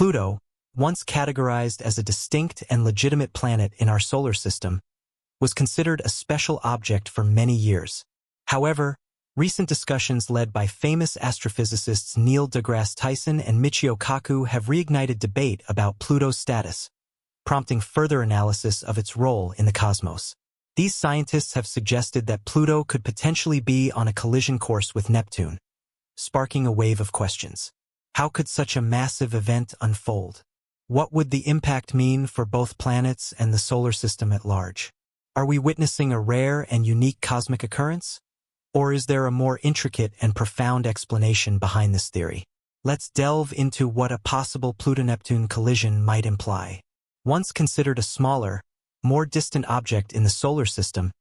Pluto, once categorized as a distinct and legitimate planet in our solar system, was considered a special object for many years. However, recent discussions led by famous astrophysicists Neil deGrasse Tyson and Michio Kaku have reignited debate about Pluto's status, prompting further analysis of its role in the cosmos. These scientists have suggested that Pluto could potentially be on a collision course with Neptune, sparking a wave of questions. How could such a massive event unfold? What would the impact mean for both planets and the solar system at large? Are we witnessing a rare and unique cosmic occurrence? Or is there a more intricate and profound explanation behind this theory? Let's delve into what a possible Pluto-Neptune collision might imply. Once considered a smaller, more distant object in the solar system,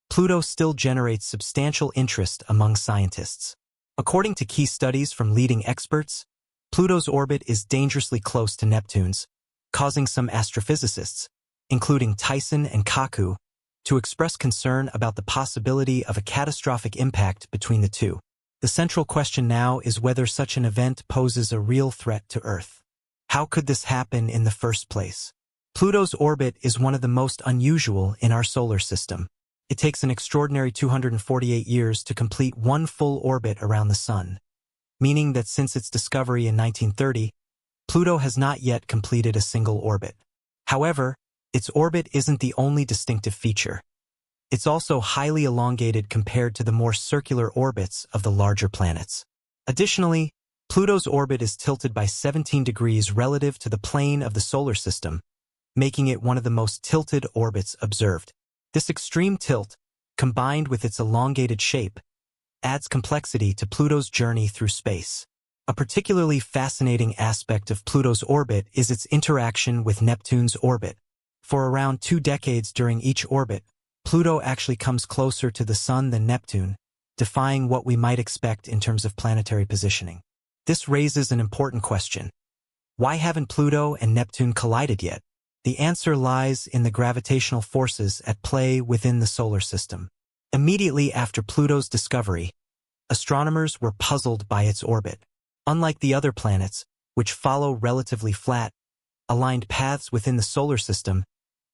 Pluto still generates substantial interest among scientists. According to key studies from leading experts, Pluto's orbit is dangerously close to Neptune's, causing some astrophysicists, including Tyson and Kaku, to express concern about the possibility of a catastrophic impact between the two. The central question now is whether such an event poses a real threat to Earth. How could this happen in the first place? Pluto's orbit is one of the most unusual in our solar system. It takes an extraordinary 248 years to complete one full orbit around the Sun, meaning that since its discovery in 1930, Pluto has not yet completed a single orbit. However, its orbit isn't the only distinctive feature. It's also highly elongated compared to the more circular orbits of the larger planets. Additionally, Pluto's orbit is tilted by 17 degrees relative to the plane of the solar system, making it one of the most tilted orbits observed. This extreme tilt, combined with its elongated shape, adds complexity to Pluto's journey through space. A particularly fascinating aspect of Pluto's orbit is its interaction with Neptune's orbit. For around 2 decades during each orbit, Pluto actually comes closer to the Sun than Neptune, defying what we might expect in terms of planetary positioning. This raises an important question. Why haven't Pluto and Neptune collided yet? The answer lies in the gravitational forces at play within the solar system. Immediately after Pluto's discovery, astronomers were puzzled by its orbit. Unlike the other planets, which follow relatively flat, aligned paths within the solar system,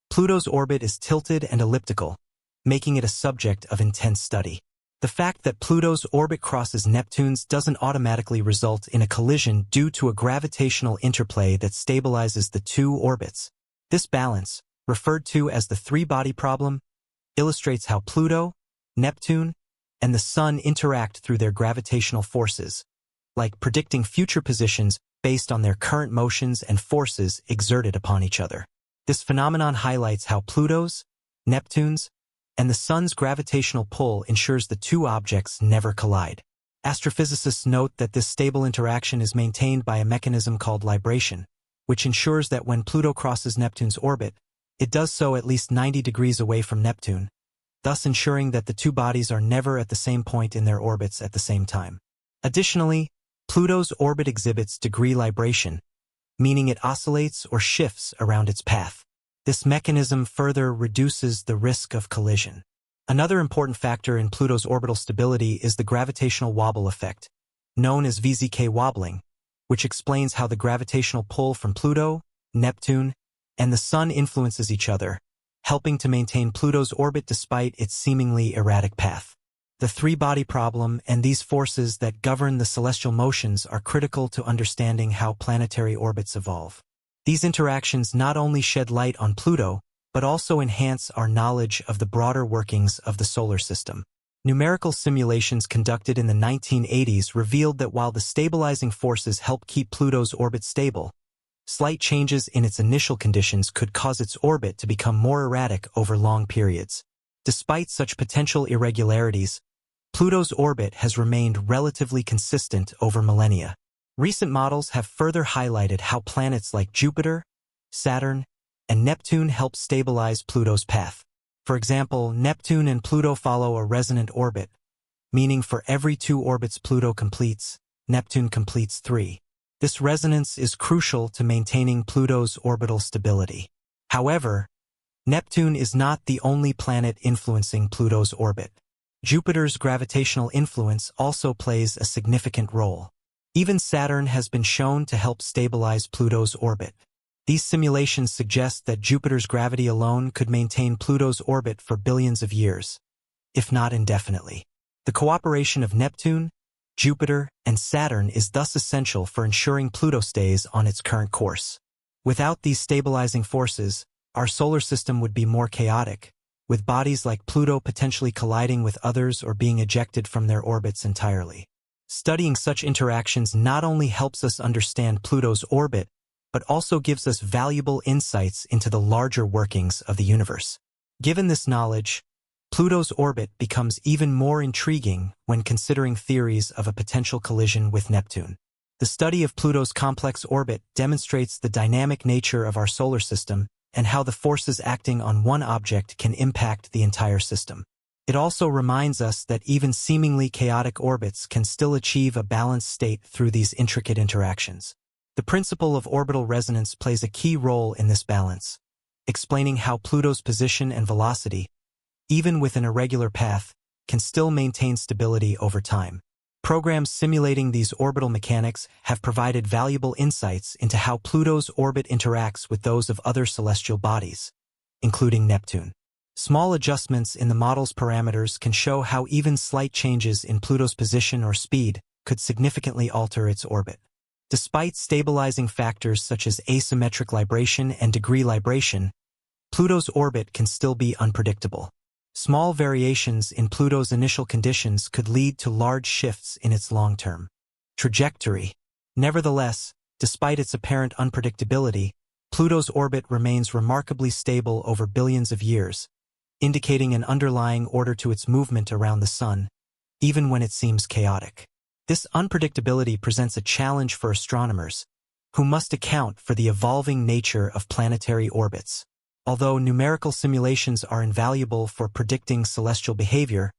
Pluto's orbit is tilted and elliptical, making it a subject of intense study. The fact that Pluto's orbit crosses Neptune's doesn't automatically result in a collision due to a gravitational interplay that stabilizes the two orbits. This balance, referred to as the three-body problem, illustrates how Pluto, Neptune, and the Sun interact through their gravitational forces, like predicting future positions based on their current motions and forces exerted upon each other. This phenomenon highlights how Pluto's, Neptune's, and the Sun's gravitational pull ensures the two objects never collide. Astrophysicists note that this stable interaction is maintained by a mechanism called libration, which ensures that when Pluto crosses Neptune's orbit, it does so at least 90 degrees away from Neptune, thus ensuring that the two bodies are never at the same point in their orbits at the same time. Additionally, Pluto's orbit exhibits degree libration, meaning it oscillates or shifts around its path. This mechanism further reduces the risk of collision. Another important factor in Pluto's orbital stability is the gravitational wobble effect, known as VZK wobbling, which explains how the gravitational pull from Pluto, Neptune, and the Sun influences each other, helping to maintain Pluto's orbit despite its seemingly erratic path. The three-body problem and these forces that govern the celestial motions are critical to understanding how planetary orbits evolve. These interactions not only shed light on Pluto, but also enhance our knowledge of the broader workings of the solar system. Numerical simulations conducted in the 1980s revealed that while the stabilizing forces help keep Pluto's orbit stable, slight changes in its initial conditions could cause its orbit to become more erratic over long periods. Despite such potential irregularities, Pluto's orbit has remained relatively consistent over millennia. Recent models have further highlighted how planets like Jupiter, Saturn, and Neptune help stabilize Pluto's path. For example, Neptune and Pluto follow a resonant orbit, meaning for every 2 orbits Pluto completes, Neptune completes 3. This resonance is crucial to maintaining Pluto's orbital stability. However, Neptune is not the only planet influencing Pluto's orbit. Jupiter's gravitational influence also plays a significant role. Even Saturn has been shown to help stabilize Pluto's orbit. These simulations suggest that Jupiter's gravity alone could maintain Pluto's orbit for billions of years, if not indefinitely. The cooperation of Neptune, Jupiter, and Saturn is thus essential for ensuring Pluto stays on its current course. Without these stabilizing forces, our solar system would be more chaotic, with bodies like Pluto potentially colliding with others or being ejected from their orbits entirely. Studying such interactions not only helps us understand Pluto's orbit, but also gives us valuable insights into the larger workings of the universe. Given this knowledge, Pluto's orbit becomes even more intriguing when considering theories of a potential collision with Neptune. The study of Pluto's complex orbit demonstrates the dynamic nature of our solar system and how the forces acting on one object can impact the entire system. It also reminds us that even seemingly chaotic orbits can still achieve a balanced state through these intricate interactions. The principle of orbital resonance plays a key role in this balance, explaining how Pluto's position and velocity, even with an irregular path, can still maintain stability over time. Programs simulating these orbital mechanics have provided valuable insights into how Pluto's orbit interacts with those of other celestial bodies, including Neptune. Small adjustments in the model's parameters can show how even slight changes in Pluto's position or speed could significantly alter its orbit. Despite stabilizing factors such as asymmetric libration and degree libration, Pluto's orbit can still be unpredictable. Small variations in Pluto's initial conditions could lead to large shifts in its long-term trajectory. Nevertheless, despite its apparent unpredictability, Pluto's orbit remains remarkably stable over billions of years, indicating an underlying order to its movement around the Sun, even when it seems chaotic. This unpredictability presents a challenge for astronomers, who must account for the evolving nature of planetary orbits. Although numerical simulations are invaluable for predicting celestial behavior,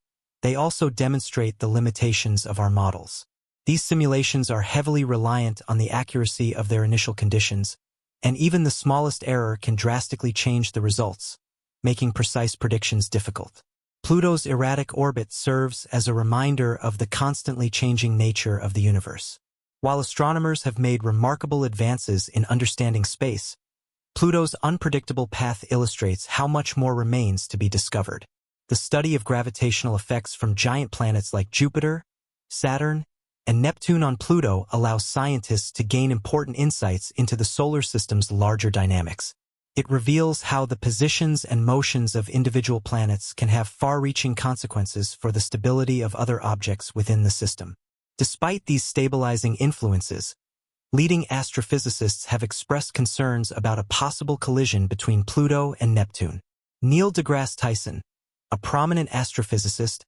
they also demonstrate the limitations of our models. These simulations are heavily reliant on the accuracy of their initial conditions, and even the smallest error can drastically change the results, making precise predictions difficult. Pluto's erratic orbit serves as a reminder of the constantly changing nature of the universe. While astronomers have made remarkable advances in understanding space, Pluto's unpredictable path illustrates how much more remains to be discovered. The study of gravitational effects from giant planets like Jupiter, Saturn, and Neptune on Pluto allows scientists to gain important insights into the solar system's larger dynamics. It reveals how the positions and motions of individual planets can have far-reaching consequences for the stability of other objects within the system. Despite these stabilizing influences, leading astrophysicists have expressed concerns about a possible collision between Pluto and Neptune. Neil deGrasse Tyson, a prominent astrophysicist,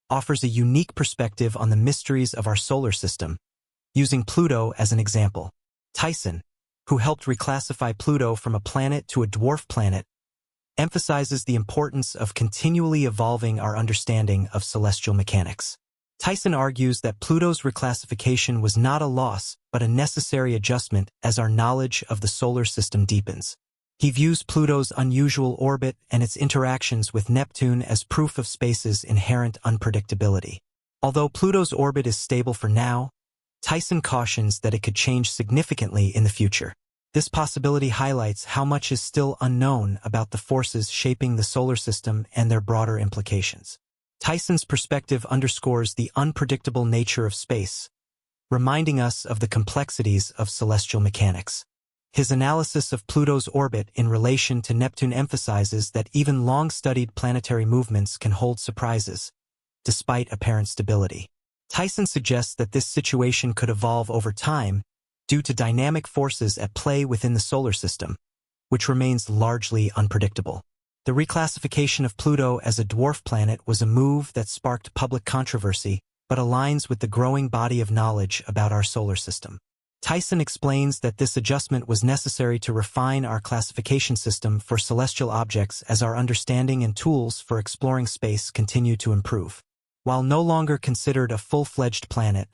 offers a unique perspective on the mysteries of our solar system, using Pluto as an example. Tyson, who helped reclassify Pluto from a planet to a dwarf planet, emphasizes the importance of continually evolving our understanding of celestial mechanics. Tyson argues that Pluto's reclassification was not a loss, but a necessary adjustment as our knowledge of the solar system deepens. He views Pluto's unusual orbit and its interactions with Neptune as proof of space's inherent unpredictability. Although Pluto's orbit is stable for now, Tyson cautions that it could change significantly in the future. This possibility highlights how much is still unknown about the forces shaping the solar system and their broader implications. Tyson's perspective underscores the unpredictable nature of space, reminding us of the complexities of celestial mechanics. His analysis of Pluto's orbit in relation to Neptune emphasizes that even long-studied planetary movements can hold surprises, despite apparent stability. Tyson suggests that this situation could evolve over time due to dynamic forces at play within the solar system, which remains largely unpredictable. The reclassification of Pluto as a dwarf planet was a move that sparked public controversy, but aligns with the growing body of knowledge about our solar system. Tyson explains that this adjustment was necessary to refine our classification system for celestial objects as our understanding and tools for exploring space continue to improve. While no longer considered a full-fledged planet,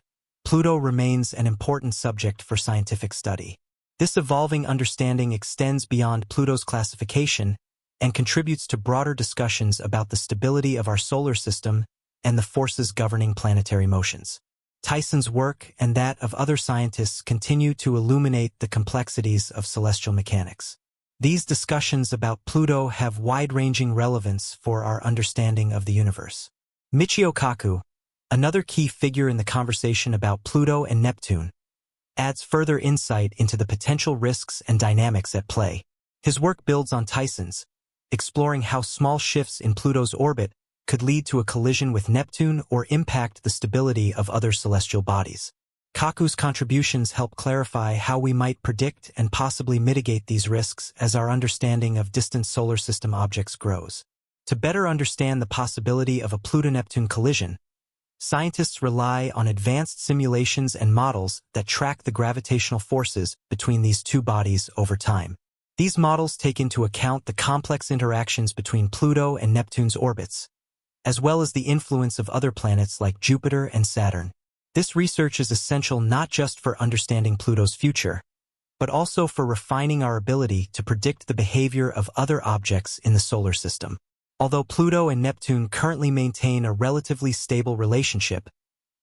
Pluto remains an important subject for scientific study. This evolving understanding extends beyond Pluto's classification and contributes to broader discussions about the stability of our solar system and the forces governing planetary motions. Tyson's work and that of other scientists continue to illuminate the complexities of celestial mechanics. These discussions about Pluto have wide-ranging relevance for our understanding of the universe. Michio Kaku, another key figure in the conversation about Pluto and Neptune, adds further insight into the potential risks and dynamics at play. His work builds on Tyson's, exploring how small shifts in Pluto's orbit could lead to a collision with Neptune or impact the stability of other celestial bodies. Kaku's contributions help clarify how we might predict and possibly mitigate these risks as our understanding of distant solar system objects grows. To better understand the possibility of a Pluto-Neptune collision, scientists rely on advanced simulations and models that track the gravitational forces between these two bodies over time. These models take into account the complex interactions between Pluto and Neptune's orbits, as well as the influence of other planets like Jupiter and Saturn. This research is essential not just for understanding Pluto's future, but also for refining our ability to predict the behavior of other objects in the solar system. Although Pluto and Neptune currently maintain a relatively stable relationship,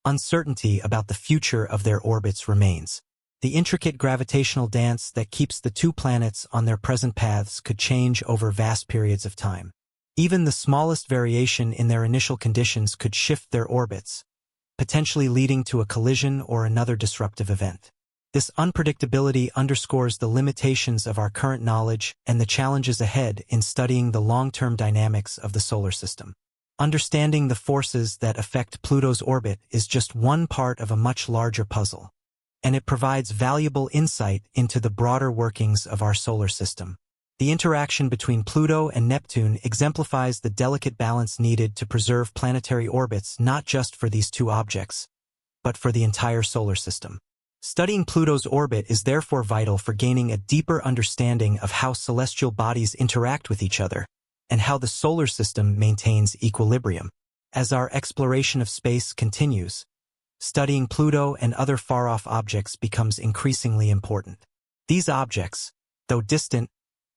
uncertainty about the future of their orbits remains. The intricate gravitational dance that keeps the two planets on their present paths could change over vast periods of time. Even the smallest variation in their initial conditions could shift their orbits, potentially leading to a collision or another disruptive event. This unpredictability underscores the limitations of our current knowledge and the challenges ahead in studying the long-term dynamics of the solar system. Understanding the forces that affect Pluto's orbit is just one part of a much larger puzzle, and it provides valuable insight into the broader workings of our solar system. The interaction between Pluto and Neptune exemplifies the delicate balance needed to preserve planetary orbits not just for these two objects, but for the entire solar system. Studying Pluto's orbit is therefore vital for gaining a deeper understanding of how celestial bodies interact with each other and how the solar system maintains equilibrium. As our exploration of space continues, studying Pluto and other far-off objects becomes increasingly important. These objects, though distant,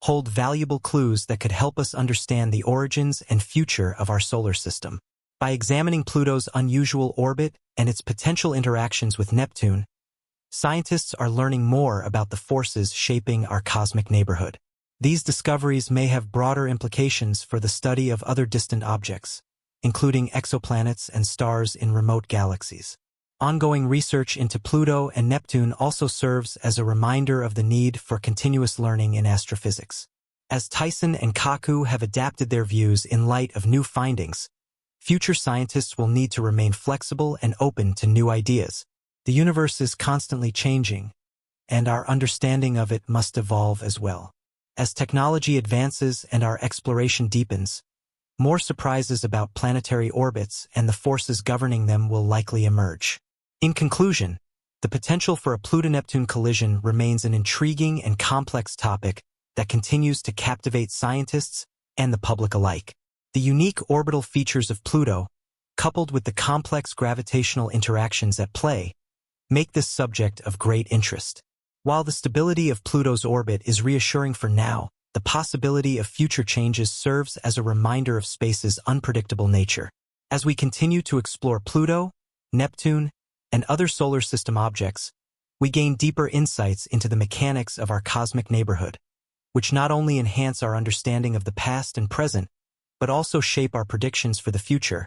hold valuable clues that could help us understand the origins and future of our solar system. By examining Pluto's unusual orbit and its potential interactions with Neptune, scientists are learning more about the forces shaping our cosmic neighborhood. These discoveries may have broader implications for the study of other distant objects, including exoplanets and stars in remote galaxies. Ongoing research into Pluto and Neptune also serves as a reminder of the need for continuous learning in astrophysics. As Tyson and Kaku have adapted their views in light of new findings, future scientists will need to remain flexible and open to new ideas. The universe is constantly changing, and our understanding of it must evolve as well. As technology advances and our exploration deepens, more surprises about planetary orbits and the forces governing them will likely emerge. In conclusion, the potential for a Pluto-Neptune collision remains an intriguing and complex topic that continues to captivate scientists and the public alike. The unique orbital features of Pluto, coupled with the complex gravitational interactions at play, make this subject of great interest. While the stability of Pluto's orbit is reassuring for now, the possibility of future changes serves as a reminder of space's unpredictable nature. As we continue to explore Pluto, Neptune, and other solar system objects, we gain deeper insights into the mechanics of our cosmic neighborhood, which not only enhance our understanding of the past and present, but also shape our predictions for the future,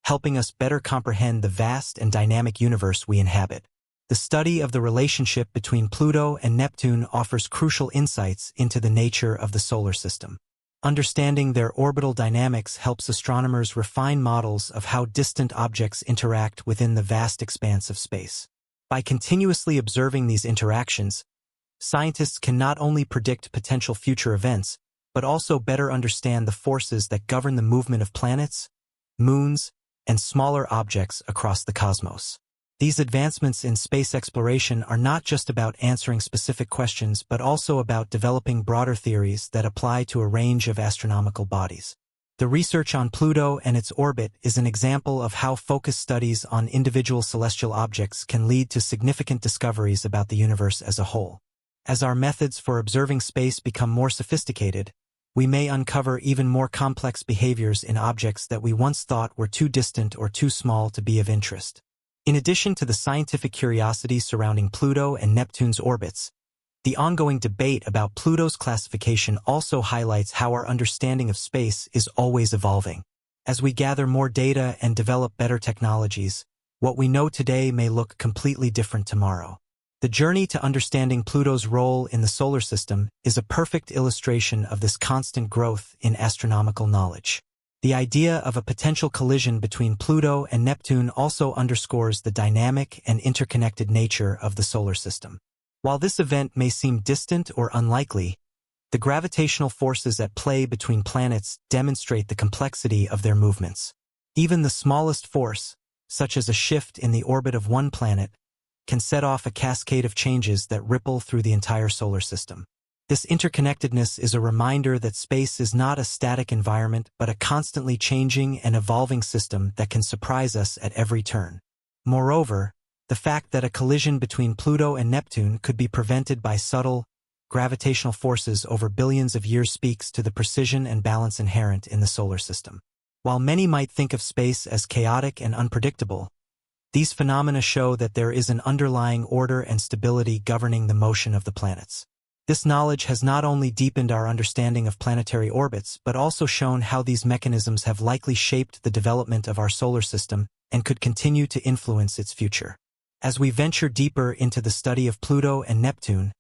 helping us better comprehend the vast and dynamic universe we inhabit. The study of the relationship between Pluto and Neptune offers crucial insights into the nature of the solar system. Understanding their orbital dynamics helps astronomers refine models of how distant objects interact within the vast expanse of space. By continuously observing these interactions, scientists can not only predict potential future events, but also better understand the forces that govern the movement of planets, moons, and smaller objects across the cosmos. These advancements in space exploration are not just about answering specific questions, but also about developing broader theories that apply to a range of astronomical bodies. The research on Pluto and its orbit is an example of how focused studies on individual celestial objects can lead to significant discoveries about the universe as a whole. As our methods for observing space become more sophisticated, we may uncover even more complex behaviors in objects that we once thought were too distant or too small to be of interest. In addition to the scientific curiosity surrounding Pluto and Neptune's orbits, the ongoing debate about Pluto's classification also highlights how our understanding of space is always evolving. As we gather more data and develop better technologies, what we know today may look completely different tomorrow. The journey to understanding Pluto's role in the solar system is a perfect illustration of this constant growth in astronomical knowledge. The idea of a potential collision between Pluto and Neptune also underscores the dynamic and interconnected nature of the solar system. While this event may seem distant or unlikely, the gravitational forces at play between planets demonstrate the complexity of their movements. Even the smallest force, such as a shift in the orbit of one planet, can set off a cascade of changes that ripple through the entire solar system. This interconnectedness is a reminder that space is not a static environment but a constantly changing and evolving system that can surprise us at every turn. Moreover, the fact that a collision between Pluto and Neptune could be prevented by subtle, gravitational forces over billions of years speaks to the precision and balance inherent in the solar system. While many might think of space as chaotic and unpredictable, these phenomena show that there is an underlying order and stability governing the motion of the planets. This knowledge has not only deepened our understanding of planetary orbits but also shown how these mechanisms have likely shaped the development of our solar system and could continue to influence its future. As we venture deeper into the study of Pluto and Neptune,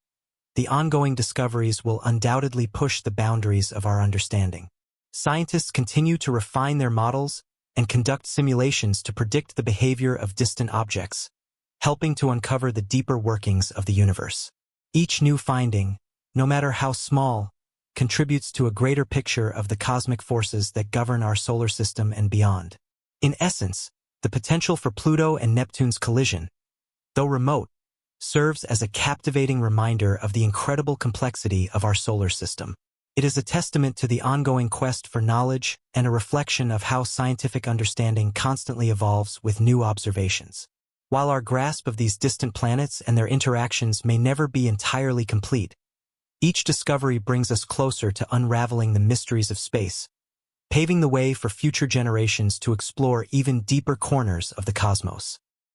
the ongoing discoveries will undoubtedly push the boundaries of our understanding. Scientists continue to refine their models and conduct simulations to predict the behavior of distant objects, helping to uncover the deeper workings of the universe. Each new finding, no matter how small, contributes to a greater picture of the cosmic forces that govern our solar system and beyond. In essence, the potential for Pluto and Neptune's collision, though remote, serves as a captivating reminder of the incredible complexity of our solar system. It is a testament to the ongoing quest for knowledge and a reflection of how scientific understanding constantly evolves with new observations. While our grasp of these distant planets and their interactions may never be entirely complete, each discovery brings us closer to unraveling the mysteries of space, paving the way for future generations to explore even deeper corners of the cosmos.